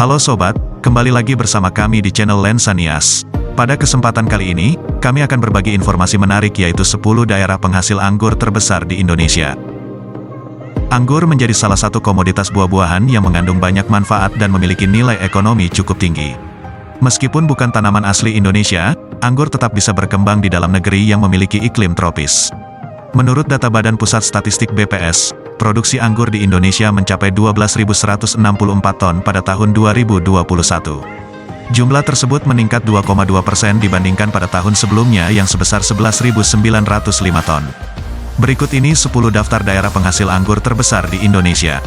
Halo Sobat, kembali lagi bersama kami di channel Lensa Nias. Pada kesempatan kali ini, kami akan berbagi informasi menarik yaitu 10 daerah penghasil anggur terbesar di Indonesia. Anggur menjadi salah satu komoditas buah-buahan yang mengandung banyak manfaat dan memiliki nilai ekonomi cukup tinggi. Meskipun bukan tanaman asli Indonesia, anggur tetap bisa berkembang di dalam negeri yang memiliki iklim tropis. Menurut data Badan Pusat Statistik BPS, produksi anggur di Indonesia mencapai 12.164 ton pada tahun 2021. Jumlah tersebut meningkat 2,2% dibandingkan pada tahun sebelumnya yang sebesar 11.905 ton. Berikut ini 10 daftar daerah penghasil anggur terbesar di Indonesia.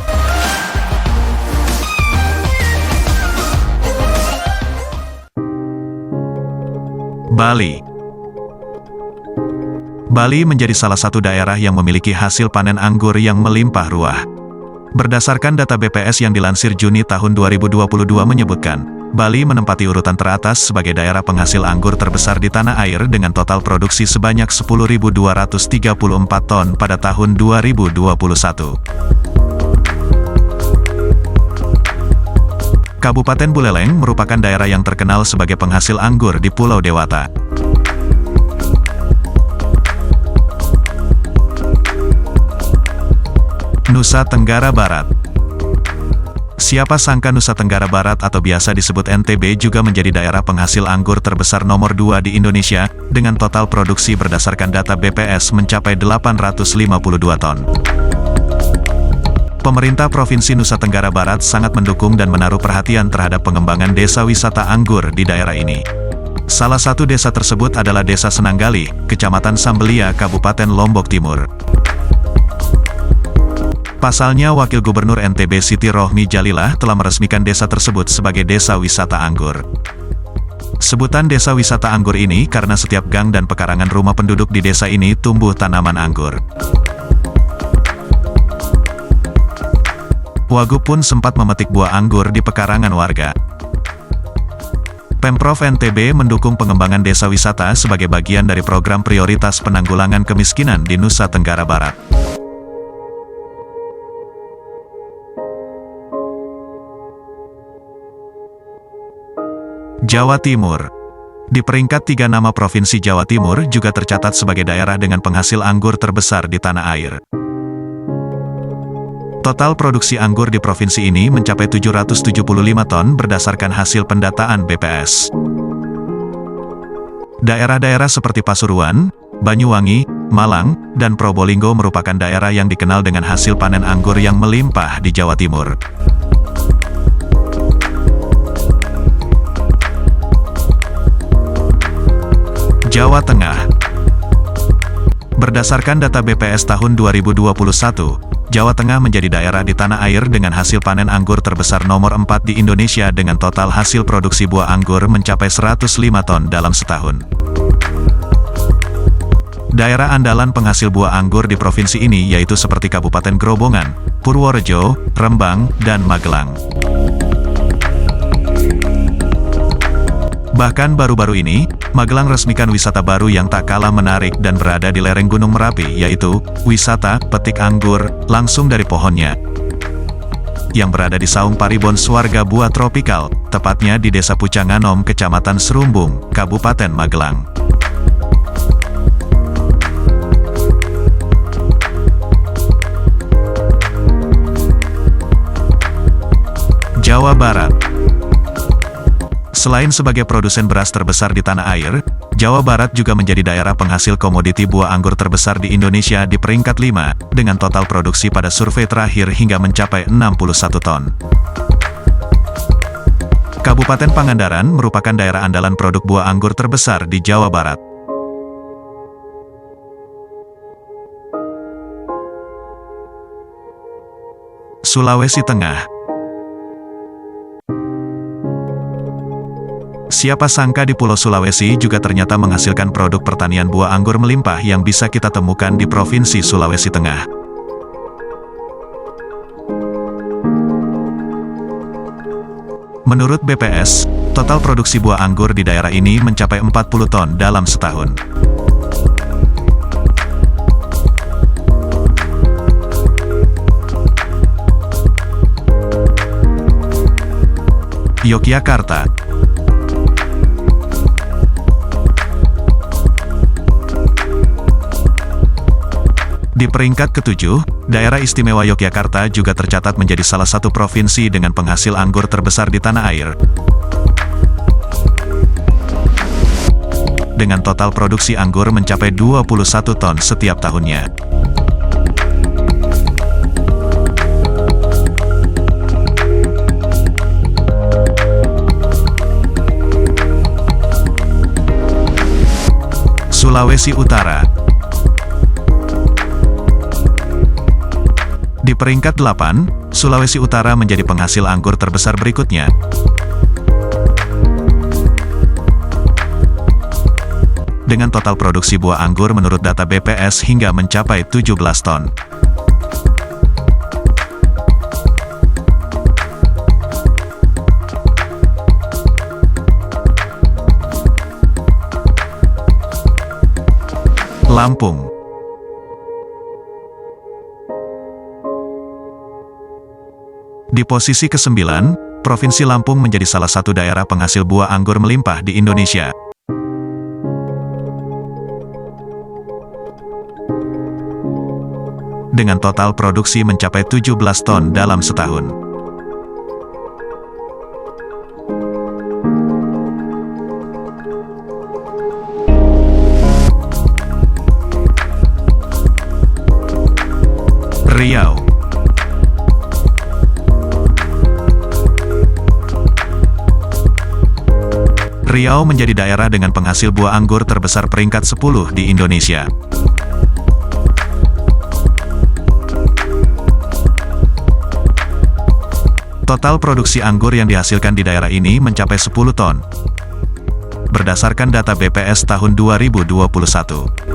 Bali. Bali menjadi salah satu daerah yang memiliki hasil panen anggur yang melimpah ruah. Berdasarkan data BPS yang dilansir Juni tahun 2022 menyebutkan, Bali menempati urutan teratas sebagai daerah penghasil anggur terbesar di tanah air dengan total produksi sebanyak 10.234 ton pada tahun 2021. Kabupaten Buleleng merupakan daerah yang terkenal sebagai penghasil anggur di Pulau Dewata. Nusa Tenggara Barat. Siapa sangka Nusa Tenggara Barat atau biasa disebut NTB juga menjadi daerah penghasil anggur terbesar nomor 2 di Indonesia, dengan total produksi berdasarkan data BPS mencapai 852 ton. Pemerintah Provinsi Nusa Tenggara Barat sangat mendukung dan menaruh perhatian terhadap pengembangan desa wisata anggur di daerah ini. Salah satu desa tersebut adalah Desa Senanggali, Kecamatan Sambelia, Kabupaten Lombok Timur. Pasalnya, Wakil Gubernur NTB Siti Rohmi Jalilah telah meresmikan desa tersebut sebagai Desa Wisata Anggur. Sebutan Desa Wisata Anggur ini karena setiap gang dan pekarangan rumah penduduk di desa ini tumbuh tanaman anggur. Wagub pun sempat memetik buah anggur di pekarangan warga. Pemprov NTB mendukung pengembangan desa wisata sebagai bagian dari program prioritas penanggulangan kemiskinan di Nusa Tenggara Barat. Jawa Timur. Di peringkat 3 nama Provinsi Jawa Timur juga tercatat sebagai daerah dengan penghasil anggur terbesar di tanah air. Total produksi anggur di provinsi ini mencapai 775 ton berdasarkan hasil pendataan BPS. Daerah-daerah seperti Pasuruan, Banyuwangi, Malang, dan Probolinggo merupakan daerah yang dikenal dengan hasil panen anggur yang melimpah di Jawa Timur. Jawa Tengah. Berdasarkan data BPS tahun 2021, Jawa Tengah menjadi daerah di tanah air dengan hasil panen anggur terbesar nomor 4 di Indonesia dengan total hasil produksi buah anggur mencapai 105 ton dalam setahun. Daerah andalan penghasil buah anggur di provinsi ini yaitu seperti Kabupaten Grobogan, Purworejo, Rembang, dan Magelang. Bahkan baru-baru ini, Magelang resmikan wisata baru yang tak kalah menarik dan berada di lereng Gunung Merapi, yaitu wisata petik anggur langsung dari pohonnya, yang berada di Saung Paribon Swarga Buah Tropikal, tepatnya di Desa Pucanganom, Kecamatan Serumbung, Kabupaten Magelang. Jawa Barat. Selain sebagai produsen beras terbesar di tanah air, Jawa Barat juga menjadi daerah penghasil komoditi buah anggur terbesar di Indonesia di peringkat 5, dengan total produksi pada survei terakhir hingga mencapai 61 ton. Kabupaten Pangandaran merupakan daerah andalan produk buah anggur terbesar di Jawa Barat. Sulawesi Tengah. Siapa sangka di Pulau Sulawesi juga ternyata menghasilkan produk pertanian buah anggur melimpah yang bisa kita temukan di Provinsi Sulawesi Tengah. Menurut BPS, total produksi buah anggur di daerah ini mencapai 40 ton dalam setahun. Yogyakarta. Di peringkat ke-7, Daerah Istimewa Yogyakarta juga tercatat menjadi salah satu provinsi dengan penghasil anggur terbesar di tanah air. Dengan total produksi anggur mencapai 21 ton setiap tahunnya. Sulawesi Utara. Di peringkat 8, Sulawesi Utara menjadi penghasil anggur terbesar berikutnya. Dengan total produksi buah anggur menurut data BPS hingga mencapai 17 ton. Lampung. Di posisi ke-9, Provinsi Lampung menjadi salah satu daerah penghasil buah anggur melimpah di Indonesia. Dengan total produksi mencapai 17 ton dalam setahun. Riau. Riau menjadi daerah dengan penghasil buah anggur terbesar peringkat 10 di Indonesia. Total produksi anggur yang dihasilkan di daerah ini mencapai 10 ton. Berdasarkan data BPS tahun 2021.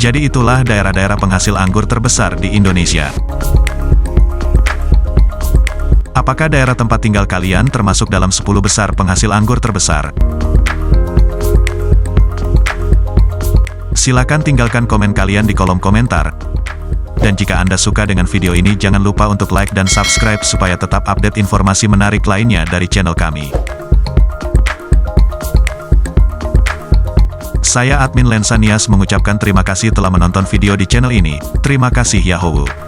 Jadi itulah daerah-daerah penghasil anggur terbesar di Indonesia. Apakah daerah tempat tinggal kalian termasuk dalam 10 besar penghasil anggur terbesar? Silakan tinggalkan komen kalian di kolom komentar. Dan jika Anda suka dengan video ini, jangan lupa untuk like dan subscribe supaya tetap update informasi menarik lainnya dari channel kami. Saya admin Lensa Nias mengucapkan terima kasih telah menonton video di channel ini. Terima kasih Yahoo.